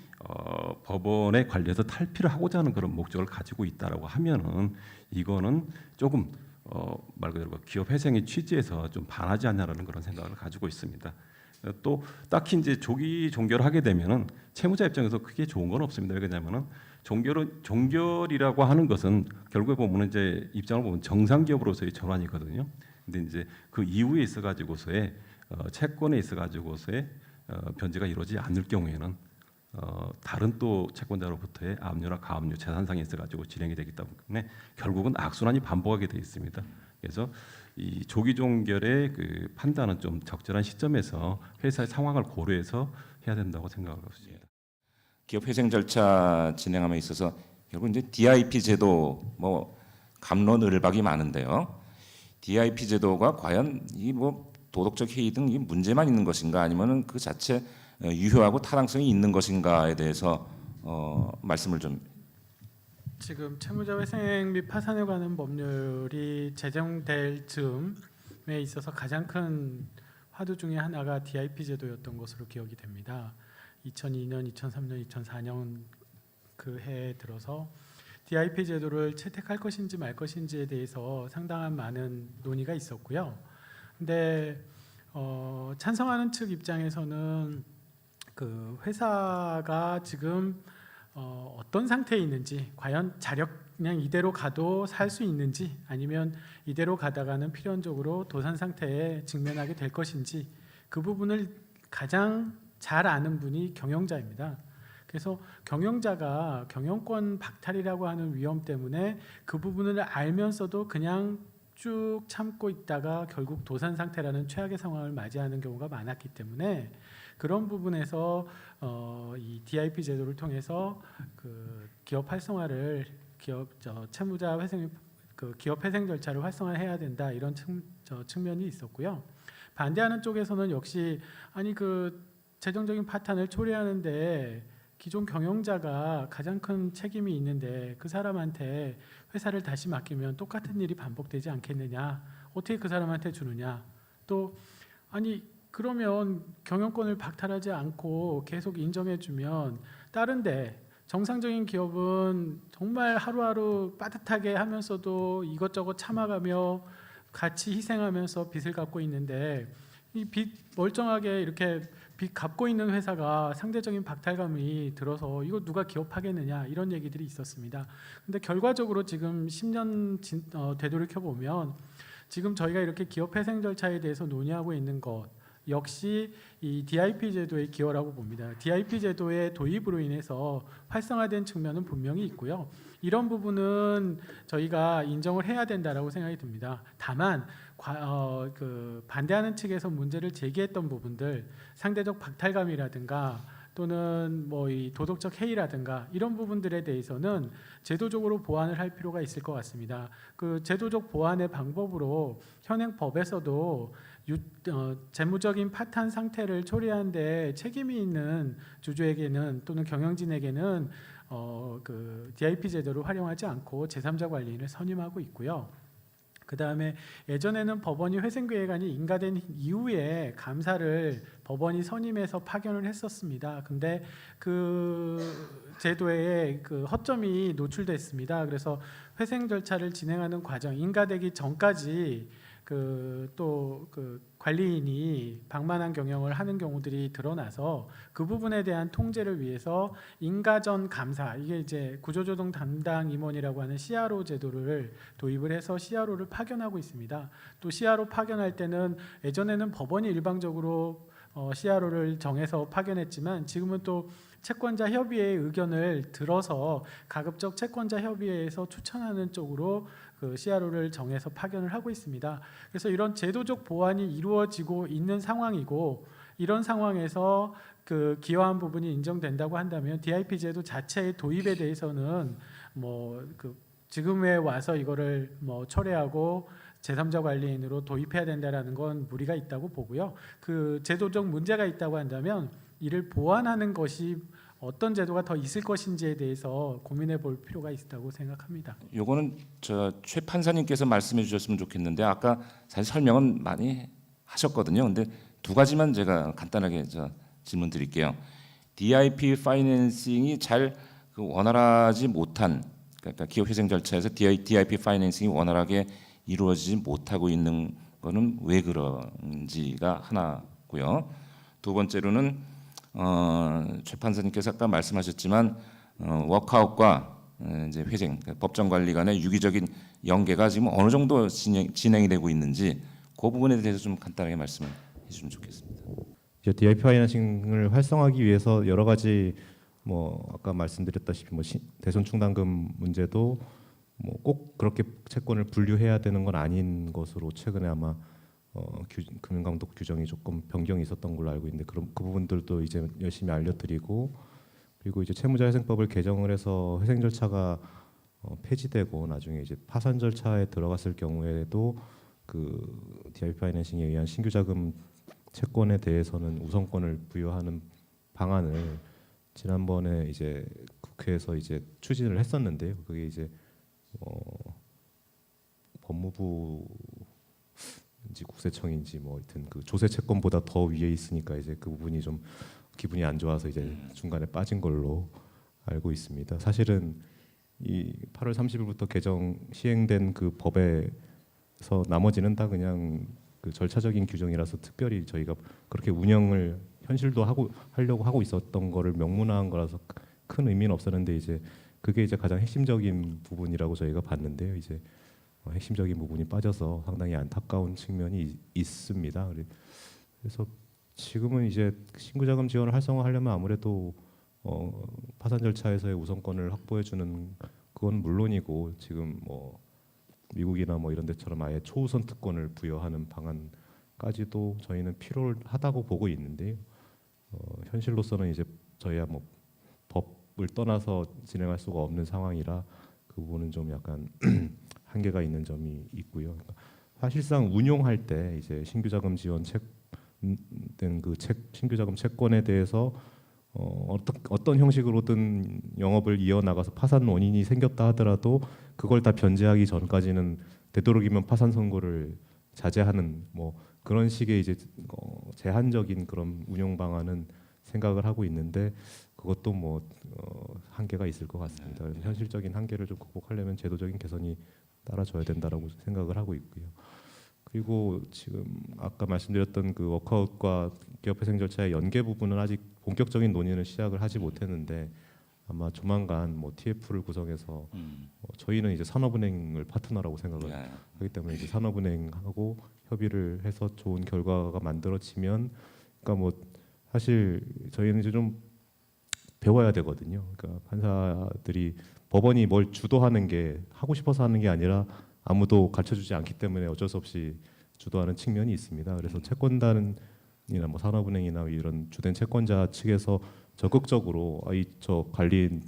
법원에 관리해서 탈피를 하고자 하는 그런 목적을 가지고 있다라고 하면은 이거는 조금 말 그대로 기업 회생의 취지에서 좀 반하지 않냐라는 그런 생각을 가지고 있습니다. 또 딱히 이제 조기 종결을 하게 되면은 채무자 입장에서 크게 좋은 건 없습니다. 왜냐하면은 종결이라고 하는 것은 결국에 보면 이제 입장을 보면 정상 기업으로서의 전환이거든요. 근데 이제 그 이후에 있어 가지고서의 채권에 있어 가지고서의 변제가 이루어지지 않을 경우에는 다른 또 채권자로부터의 압류나 가압류 재산상에 있어 가지고 진행이 되기 때문에 결국은 악순환이 반복하게 되어 있습니다. 그래서 이 조기 종결의 그 판단은 좀 적절한 시점에서 회사의 상황을 고려해서 해야 된다고 생각하고 있습니다. 기업 회생 절차 진행함에 있어서 결국 이제 DIP 제도 뭐 갑론을박이 많은데요. DIP 제도가 과연 이 뭐 도덕적 해이 등 이 문제만 있는 것인가 아니면은 그 자체 유효하고 타당성이 있는 것인가에 대해서 말씀을 좀. 지금 채무자 회생 및 파산에 관한 법률이 제정될 즈음에 있어서 가장 큰 화두 중에 하나가 DIP 제도였던 것으로 기억이 됩니다. 2002년, 2003년, 2004년 그 해에 들어서 DIP 제도를 채택할 것인지 말 것인지에 대해서 상당한 많은 논의가 있었고요. 근데 찬성하는 측 입장에서는 그 회사가 지금 어떤 상태에 있는지, 과연 자력 그냥 이대로 가도 살 수 있는지, 아니면 이대로 가다가는 필연적으로 도산 상태에 직면하게 될 것인지, 그 부분을 가장 잘 아는 분이 경영자입니다. 그래서 경영자가 경영권 박탈이라고 하는 위험 때문에 그 부분을 알면서도 그냥 쭉 참고 있다가 결국 도산 상태라는 최악의 상황을 맞이하는 경우가 많았기 때문에 그런 부분에서 이 DIP 제도를 통해서 그 기업 활성화를 채무자 회생 그 기업 회생 절차를 활성화해야 된다 이런 측면이 있었고요. 반대하는 쪽에서는 역시 아니 그 재정적인 파탄을 초래하는데 기존 경영자가 가장 큰 책임이 있는데 그 사람한테 회사를 다시 맡기면 똑같은 일이 반복되지 않겠느냐? 어떻게 그 사람한테 주느냐? 또 아니 그러면 경영권을 박탈하지 않고 계속 인정해주면 다른데 정상적인 기업은 정말 하루하루 빠듯하게 하면서도 이것저것 참아가며 같이 희생하면서 빚을 갚고 있는데 이 빚 멀쩡하게 이렇게 빚 갚고 있는 회사가 상대적인 박탈감이 들어서 이거 누가 기업하겠느냐 이런 얘기들이 있었습니다. 근데 결과적으로 지금 10년 되돌이켜 보면 지금 저희가 이렇게 기업 회생 절차에 대해서 논의하고 있는 것 역시 이 DIP 제도의 기여라고 봅니다. DIP 제도의 도입으로 인해서 활성화된 측면은 분명히 있고요. 이런 부분은 저희가 인정을 해야 된다라고 생각이 듭니다. 다만 그 반대하는 측에서 문제를 제기했던 부분들, 상대적 박탈감이라든가 또는 뭐 이 도덕적 해이라든가 이런 부분들에 대해서는 제도적으로 보완을 할 필요가 있을 것 같습니다. 그 제도적 보완의 방법으로 현행 법에서도 재무적인 파탄 상태를 초래하는데 책임이 있는 주주에게는 또는 경영진에게는 그 DIP 제도를 활용하지 않고 제3자 관리인을 선임하고 있고요. 그다음에 예전에는 법원이 회생계획안이 인가된 이후에 감사를 법원이 선임해서 파견을 했었습니다. 근데 그 제도에 그 허점이 노출됐습니다. 그래서 회생 절차를 진행하는 과정, 인가되기 전까지 그 관리인이 방만한 경영을 하는 경우들이 드러나서 그 부분에 대한 통제를 위해서 인가 전 감사, 이게 이제 구조조정 담당 임원이라고 하는 CRO 제도를 도입을 해서 CRO를 파견하고 있습니다. 또 CRO 파견할 때는 예전에는 법원이 일방적으로 CRO를 정해서 파견했지만 지금은 또 채권자 협의회의 의견을 들어서 가급적 채권자 협의회에서 추천하는 쪽으로 그 CRO를 정해서 파견을 하고 있습니다. 그래서 이런 제도적 보완이 이루어지고 있는 상황이고, 이런 상황에서 그 기여한 부분이 인정된다고 한다면 DIP 제도 자체의 도입에 대해서는 뭐 그 지금에 와서 이거를 뭐 철회하고 제3자 관리인으로 도입해야 된다라는 건 무리가 있다고 보고요. 그 제도적 문제가 있다고 한다면 이를 보완하는 것이 어떤 제도가 더 있을 것인지에 대해서 고민해 볼 필요가 있다고 생각합니다. 요거는 최 판사님께서 말씀해 주셨으면 좋겠는데 아까 사실 설명은 많이 하셨거든요. 근데 두 가지만 제가 간단하게 질문 드릴게요. DIP 파이낸싱이 잘 원활하지 못한, 그러니까 기업회생 절차에서 DIP 파이낸싱이 원활하게 이루어지지 못하고 있는 거는 왜 그런지가 하나고요. 두 번째로는 최 판사님께서 아까 말씀하셨지만 워크아웃과 이제 회생, 그러니까 법정 관리 간의 유기적인 연계가 지금 어느 정도 진행이 되고 있는지 그 부분에 대해서 좀 간단하게 말씀해 주시면 좋겠습니다. 이제 DIP 파이낸싱을 활성화하기 위해서 여러 가지 뭐 아까 말씀드렸다시피 뭐 대손 충당금 문제도 뭐 꼭 그렇게 채권을 분류해야 되는 건 아닌 것으로 최근에 아마 금융감독 규정이 조금 변경이 있었던 걸로 알고 있는데 그럼 그 부분들도 이제 열심히 알려드리고, 그리고 이제 채무자회생법을 개정을 해서 회생 절차가 폐지되고 나중에 이제 파산 절차에 들어갔을 경우에도 그 DIP 파이낸싱에 의한 신규 자금 채권에 대해서는 우선권을 부여하는 방안을 지난번에 이제 국회에서 이제 추진을 했었는데요. 그게 이제 법무부인지 국세청인지 뭐 하여튼 그 조세 채권보다 더 위에 있으니까 이제 그 부분이 좀 기분이 안 좋아서 이제 중간에 빠진 걸로 알고 있습니다. 사실은 이 8월 30일부터 개정 시행된 그 법에서 나머지는 다 그냥 그 절차적인 규정이라서 특별히 저희가 그렇게 운영을 현실도 하려고 하고 있었던 거를 명문화한 거라서 큰 의미는 없었는데 이제 그게 이제 가장 핵심적인 부분이라고 저희가 봤는데요. 이제 핵심적인 부분이 빠져서 상당히 안타까운 측면이 있습니다. 그래서 지금은 이제 신규자금 지원을 활성화하려면 아무래도 파산 절차에서의 우선권을 확보해주는 그건 물론이고 지금 뭐 미국이나 뭐 이런 데처럼 아예 초우선 특권을 부여하는 방안까지도 저희는 필요하다고 보고 있는데요. 현실로서는 이제 저희야 뭐 법을 떠나서 진행할 수가 없는 상황이라 그 부분은 좀 약간 한계가 있는 점이 있고요. 그러니까 사실상 운용할 때 이제 신규자금 지원 신규자금 채권에 대해서 어떤 형식으로든 영업을 이어나가서 파산 원인이 생겼다 하더라도 그걸 다 변제하기 전까지는 되도록이면 파산 선고를 자제하는 뭐 그런 식의 이제 제한적인 그런 운영 방안은 생각을 하고 있는데 그것도 뭐 한계가 있을 것 같습니다. 그래서 현실적인 한계를 좀 극복하려면 제도적인 개선이 따라줘야 된다라고 생각을 하고 있고요. 그리고 지금 아까 말씀드렸던 그 워크아웃과 기업회생 절차의 연계 부분은 아직 본격적인 논의는 시작을 하지 못했는데 아마 조만간 뭐 TF를 구성해서 저희는 이제 산업은행을 파트너라고 생각을 하기 때문에 이제 산업은행하고 협의를 해서 좋은 결과가 만들어지면 그러니까 뭐 사실 저희는 이제 좀 배워야 되거든요. 그러니까 판사들이 법원이 뭘 주도하는 게 하고 싶어서 하는 게 아니라 아무도 가르쳐주지 않기 때문에 어쩔 수 없이 주도하는 측면이 있습니다. 그래서 채권단이나 뭐 산업은행이나 이런 주된 채권자 측에서 적극적으로 저 관리인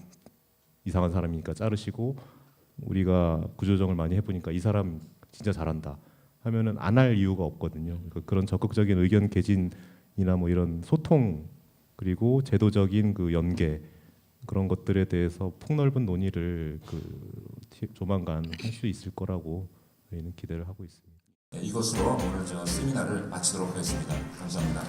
이상한 사람이니까 자르시고 우리가 구조조정을 많이 해보니까 이 사람 진짜 잘한다 하면은 안 할 이유가 없거든요. 그러니까 그런 적극적인 의견 개진이나 뭐 이런 소통 그리고 제도적인 그 연계 그런 것들에 대해서 폭넓은 논의를 조만간 할 수 있을 거라고 저희는 기대를 하고 있습니다. 이것으로 오늘 저 세미나를 마치도록 하겠습니다. 감사합니다.